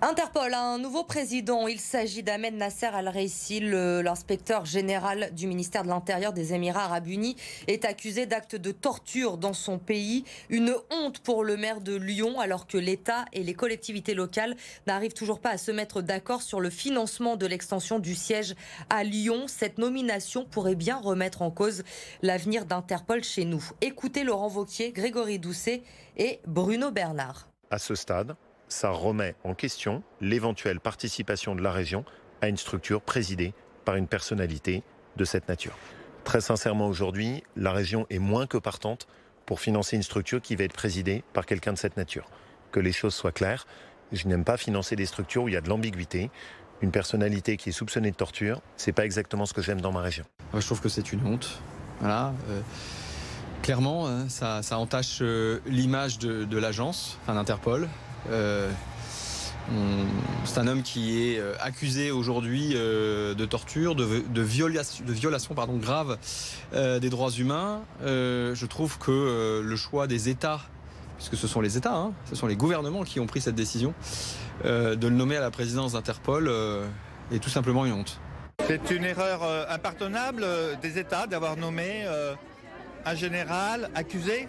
Interpol a un nouveau président. Il s'agit d'Ahmed Nasser Al-Reissi, l'inspecteur général du ministère de l'Intérieur des Émirats Arabes Unis, est accusé d'actes de torture dans son pays. Une honte pour le maire de Lyon, alors que l'État et les collectivités locales n'arrivent toujours pas à se mettre d'accord sur le financement de l'extension du siège à Lyon. Cette nomination pourrait bien remettre en cause l'avenir d'Interpol chez nous. Écoutez Laurent Wauquiez, Grégory Doucet et Bruno Bernard. À ce stade, ça remet en question l'éventuelle participation de la région à une structure présidée par une personnalité de cette nature. Très sincèrement, aujourd'hui, la région est moins que partante pour financer une structure qui va être présidée par quelqu'un de cette nature. Que les choses soient claires, je n'aime pas financer des structures où il y a de l'ambiguïté. Une personnalité qui est soupçonnée de torture, c'est pas exactement ce que j'aime dans ma région. Je trouve que c'est une honte. Voilà. Clairement, ça entache l'image de l'agence, d'Interpol. C'est un homme qui est accusé aujourd'hui de torture, de violation grave des droits humains. Je trouve que le choix des États, puisque ce sont les États, ce sont les gouvernements qui ont pris cette décision, de le nommer à la présidence d'Interpol est tout simplement une honte. C'est une erreur impardonnable des États d'avoir nommé un général accusé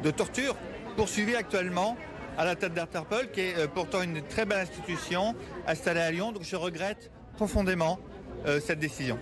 de torture, poursuivi actuellement à la tête d'Interpol, qui est pourtant une très belle institution installée à Lyon. Donc je regrette profondément cette décision.